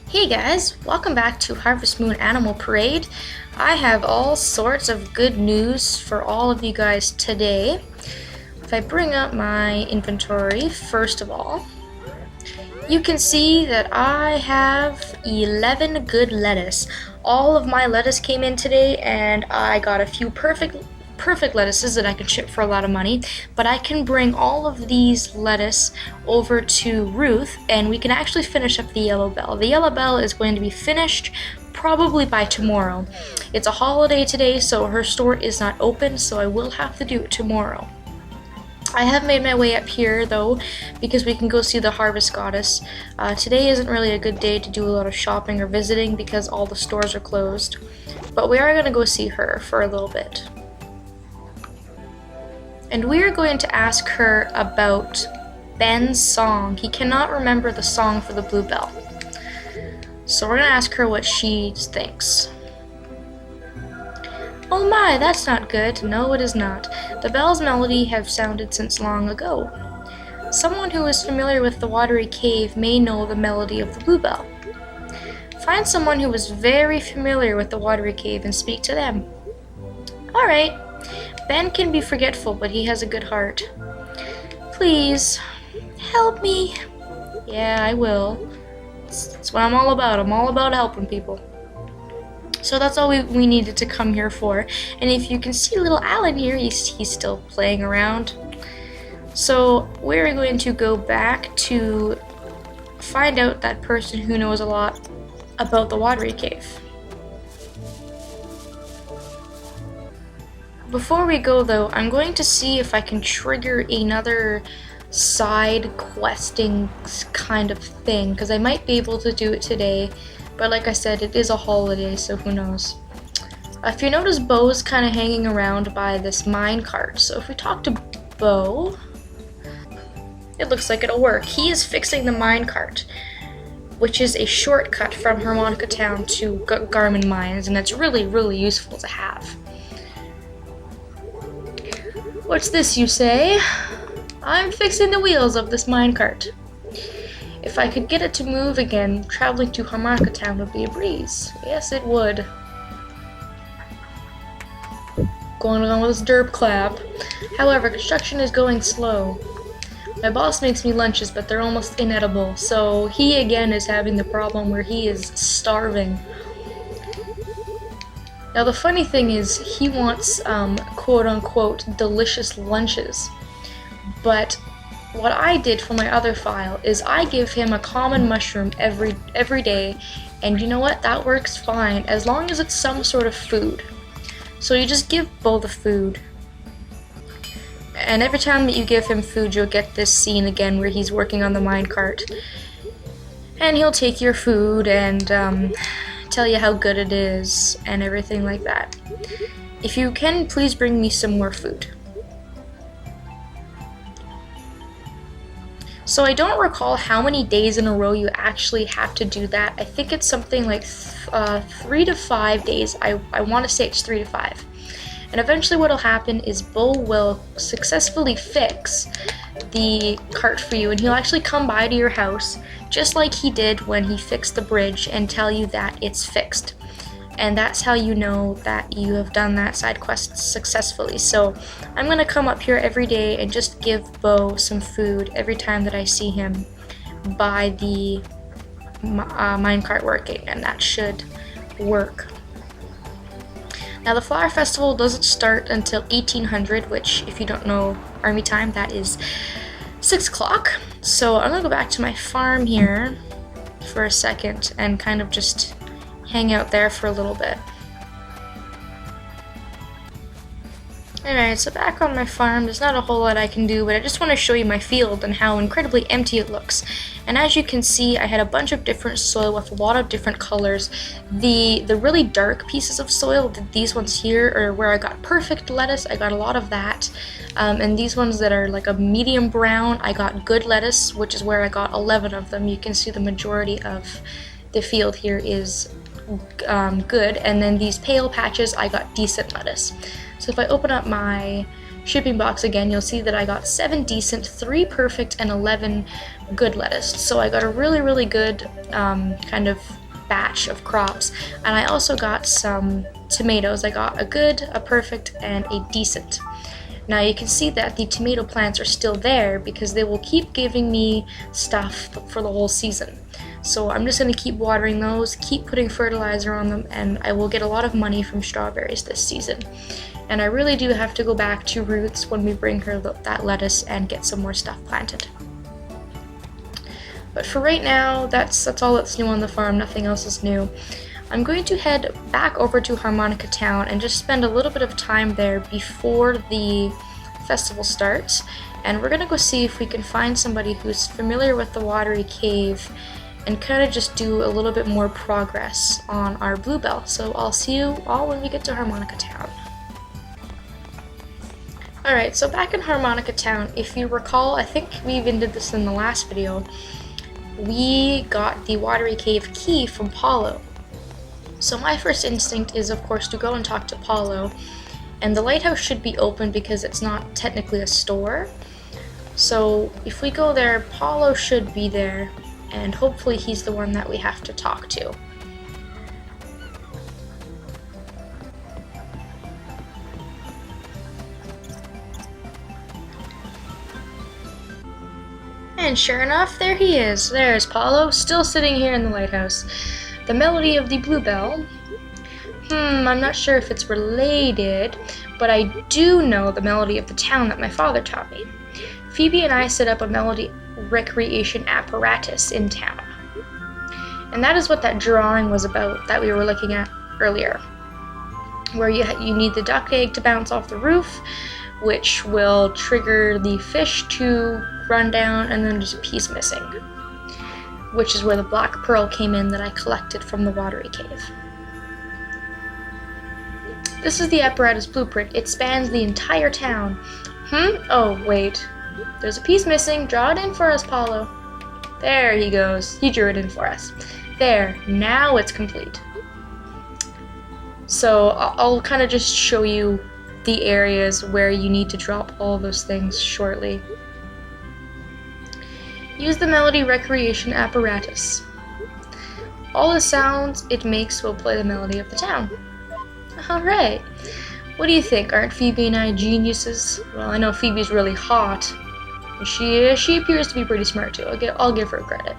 Hey guys, welcome back to Harvest Moon Animal Parade. I have all sorts of good news for all of you guys today. If I bring up my inventory, first of all, you can see that I have 11 good lettuce. All of my lettuce came in today and I got a few perfect lettuces that I can ship for a lot of money, but I can bring all of these lettuce over to Ruth and we can actually finish up the yellow bell. The yellow bell is going to be finished probably by tomorrow. It's a holiday today, so her store is not open, so I will have to do it tomorrow. I have made my way up here though, because we can go see the Harvest Goddess. Today isn't really a good day to do a lot of shopping or visiting because all the stores are closed, but we are going to go see her for a little bit. And we are going to ask her about Ben's song. He cannot remember the song for the bluebell. So we're going to ask her what she thinks. Oh my, that's not good. No, it is not. The bell's melody have sounded since long ago. Someone who is familiar with the Watery Cave may know the melody of the bluebell. Find someone who is very familiar with the Watery Cave and speak to them. Alright. Ben can be forgetful, but he has a good heart. Please, help me. Yeah, I will. That's what I'm all about. I'm all about helping people. So that's all we needed to come here for. And if you can see little Alan here, he's still playing around. So we're going to go back to find out that person who knows a lot about the Watery Cave. Before we go though, I'm going to see if I can trigger another side questing kind of thing, because I might be able to do it today, but like I said, it is a holiday, so who knows. If you notice, Bo's kind of hanging around by this mine cart, so if we talk to Bo, it looks like it'll work. He is fixing the mine cart, which is a shortcut from Harmonica Town to Garmon Mines, and that's really, really useful to have. What's this, you say? I'm fixing the wheels of this minecart. If I could get it to move again, traveling to Harmonica Town would be a breeze. Yes, it would. Going on with this derp clap. However, construction is going slow. My boss makes me lunches, but they're almost inedible, so he again is having the problem where he is starving. Now the funny thing is, he wants quote-unquote delicious lunches, but what I did for my other file is I give him a common mushroom every day, and you know what, that works fine as long as it's some sort of food. So you just give Bo the food, and every time that you give him food you'll get this scene again where he's working on the minecart, and he'll take your food and tell you how good it is and everything like that. If you can, please bring me some more food. So I don't recall how many days in a row you actually have to do that. I think it's something like 3 to 5 days. I want to say it's 3 to 5. And eventually what'll happen is Bo will successfully fix the cart for you, and he'll actually come by to your house just like he did when he fixed the bridge and tell you that it's fixed. And that's how you know that you have done that side quest successfully. So I'm going to come up here every day and just give Bo some food every time that I see him by the minecart working, and that should work. Now the Flower Festival doesn't start until 1800, which if you don't know army time, that is 6 o'clock. So I'm going to go back to my farm here for a second and kind of just hang out there for a little bit. Alright, so back on my farm, there's not a whole lot I can do, but I just want to show you my field and how incredibly empty it looks. And as you can see, I had a bunch of different soil with a lot of different colors. The really dark pieces of soil, these ones here, are where I got perfect lettuce. I got a lot of that. And these ones that are like a medium brown, I got good lettuce, which is where I got 11 of them. You can see the majority of the field here is good. And then these pale patches, I got decent lettuce. So if I open up my shipping box again, you'll see that I got 7 decent, 3 perfect, and 11 good lettuce. So I got a really good kind of batch of crops, and I also got some tomatoes. I got a good, a perfect, and a decent. Now you can see that the tomato plants are still there because they will keep giving me stuff for the whole season. So I'm just going to keep watering those, keep putting fertilizer on them, and I will get a lot of money from strawberries this season. And I really do have to go back to Ruth's when we bring her that lettuce and get some more stuff planted. But for right now, that's all that's new on the farm. Nothing else is new. I'm going to head back over to Harmonica Town and just spend a little bit of time there before the festival starts. And we're going to go see if we can find somebody who's familiar with the Watery Cave and kind of just do a little bit more progress on our bluebell. So I'll see you all when we get to Harmonica Town. Alright, so back in Harmonica Town, if you recall, I think we even did this in the last video, we got the Watery Cave key from Paolo. So my first instinct is, of course, to go and talk to Paolo, and the lighthouse should be open because it's not technically a store. So if we go there, Paolo should be there, and hopefully he's the one that we have to talk to. And sure enough, there he is. There's Paolo, still sitting here in the lighthouse. The melody of the bluebell. I'm not sure if it's related, but I do know the melody of the town that my father taught me. Phoebe and I set up a melody recreation apparatus in town. And that is what that drawing was about that we were looking at earlier. Where you need the duck egg to bounce off the roof, which will trigger the fish to run down, and then there's a piece missing, which is where the black pearl came in that I collected from the Watery Cave. This is the apparatus blueprint. It spans the entire town. Oh, wait. There's a piece missing. Draw it in for us, Paolo. There he goes. He drew it in for us. There. Now it's complete. So I'll kind of just show you the areas where you need to drop all those things shortly. Use the melody recreation apparatus. All the sounds it makes will play the melody of the town. Alright. What do you think? Aren't Phoebe and I geniuses? Well, I know Phoebe's really hot. She appears to be pretty smart too. I'll give her credit.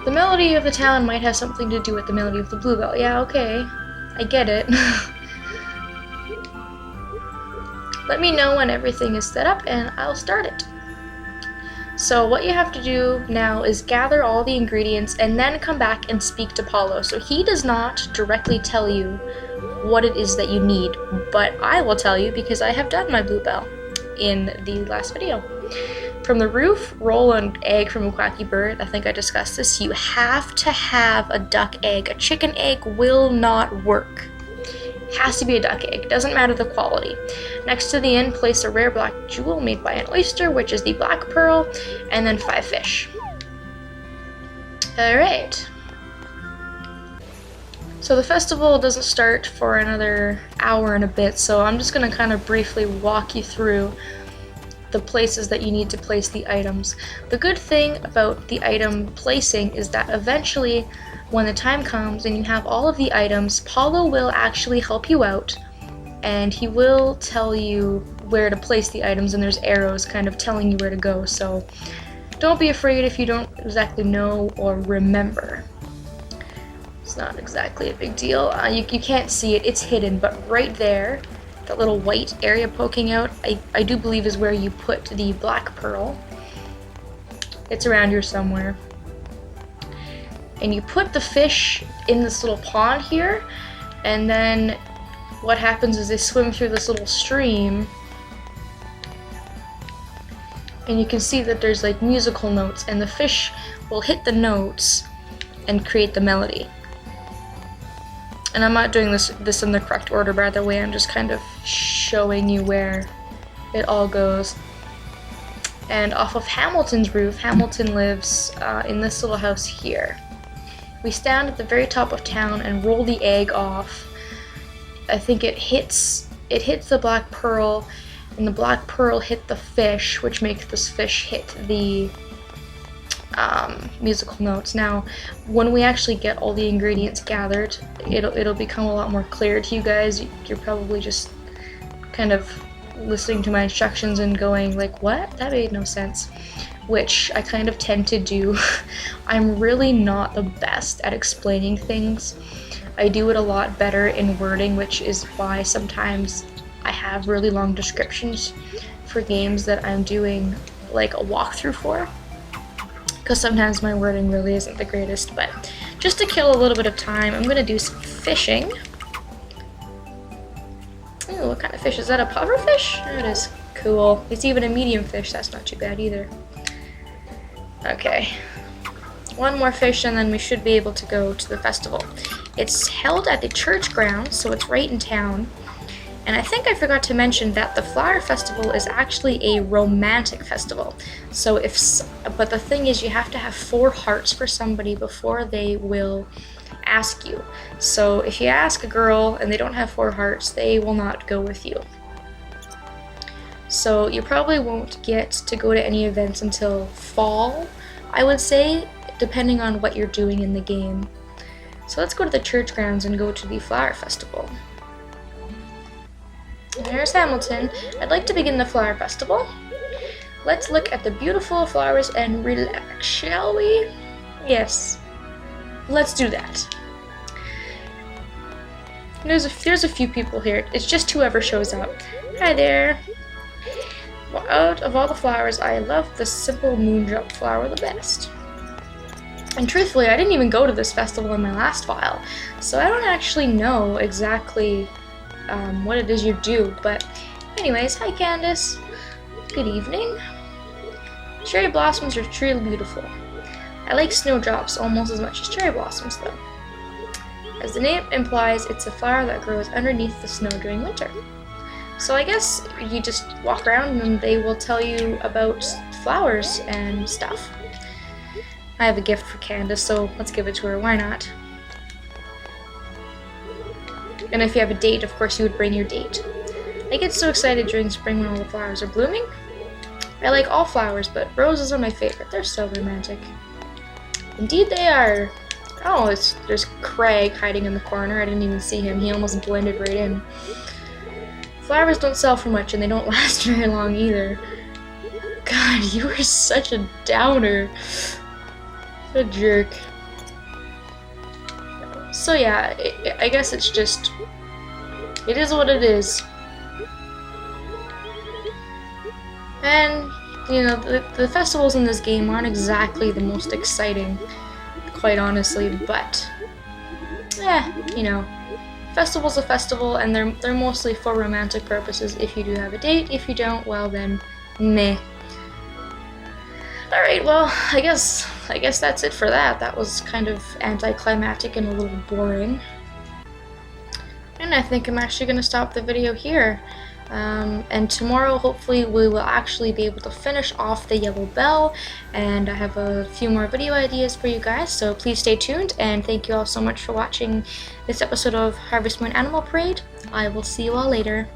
The melody of the town might have something to do with the melody of the bluebell. Yeah, okay. I get it. Let me know when everything is set up and I'll start it. So what you have to do now is gather all the ingredients and then come back and speak to Paolo. So he does not directly tell you what it is that you need, but I will tell you because I have done my bluebell in the last video. From the roof, roll an egg from a quacky bird. I think I discussed this. You have to have a duck egg. A chicken egg will not work. Has to be a duck egg. Doesn't matter the quality. Next to the end, place a rare black jewel made by an oyster, which is the black pearl, and then 5 fish. Alright. So the festival doesn't start for another hour and a bit, so I'm just going to kind of briefly walk you through the places that you need to place the items. The good thing about the item placing is that eventually, when the time comes and you have all of the items, Paolo will actually help you out, and he will tell you where to place the items, and there's arrows kind of telling you where to go, so don't be afraid if you don't exactly know or remember. It's not exactly a big deal. You can't see it, it's hidden, but right there, that little white area poking out, I do believe is where you put the black pearl. It's around here somewhere. And you put the fish in this little pond here, and then what happens is they swim through this little stream, and you can see that there's like musical notes, and the fish will hit the notes and create the melody. And I'm not doing this in the correct order, by the way, I'm just kind of showing you where it all goes. And off of Hamilton's roof, Hamilton lives in this little house here. We stand at the very top of town and roll the egg off. I think it hits the black pearl, and the black pearl hit the fish, which makes this fish hit the musical notes. Now, when we actually get all the ingredients gathered, it'll become a lot more clear to you guys. You're probably just kind of listening to my instructions and going like, what? That made no sense. Which I kind of tend to do. I'm really not the best at explaining things. I do it a lot better in wording, which is why sometimes I have really long descriptions for games that I'm doing like a walkthrough for. Because sometimes my wording really isn't the greatest, but just to kill a little bit of time, I'm gonna do some fishing. Ooh, what kind of fish? Is that a puffer fish? There it is. Cool. It's even a medium fish, that's not too bad either. Okay. One more fish and then we should be able to go to the festival. It's held at the church grounds, so it's right in town. And I think I forgot to mention that the flower festival is actually a romantic festival. So but the thing is, you have to have 4 hearts for somebody before they will ask you. So if you ask a girl and they don't have 4 hearts, they will not go with you. So you probably won't get to go to any events until fall, I would say, depending on what you're doing in the game. So let's go to the church grounds and go to the flower festival. There's Hamilton. I'd like to begin the flower festival. Let's look at the beautiful flowers and relax, shall we? Yes. Let's do that. There's a few people here. It's just whoever shows up. Hi there. Well, out of all the flowers, I love the simple moondrop flower the best. And truthfully, I didn't even go to this festival in my last file, so I don't actually know exactly what it is you do, but anyways, hi Candace. Good evening. Cherry blossoms are truly beautiful. I like snowdrops almost as much as cherry blossoms though. As the name implies, it's a flower that grows underneath the snow during winter. So I guess you just walk around and they will tell you about flowers and stuff. I have a gift for Candace, so let's give it to her, why not? And if you have a date, of course you would bring your date. I get so excited during spring when all the flowers are blooming. I like all flowers, but roses are my favorite. They're so romantic. Indeed they are. Oh, there's Craig hiding in the corner. I didn't even see him. He almost blended right in. Flowers don't sell for much and they don't last very long either. God, you are such a downer. What a jerk. So yeah, I guess it's just, it is what it is. And, you know, the festivals in this game aren't exactly the most exciting, quite honestly, but, you know, festival's a festival, and they're mostly for romantic purposes if you do have a date. If you don't, well then, meh. Alright, well, I guess that's it for that. That was kind of anticlimactic and a little boring. And I think I'm actually going to stop the video here. And tomorrow, hopefully, we will actually be able to finish off the yellow bell. And I have a few more video ideas for you guys, so please stay tuned. And thank you all so much for watching this episode of Harvest Moon Animal Parade. I will see you all later.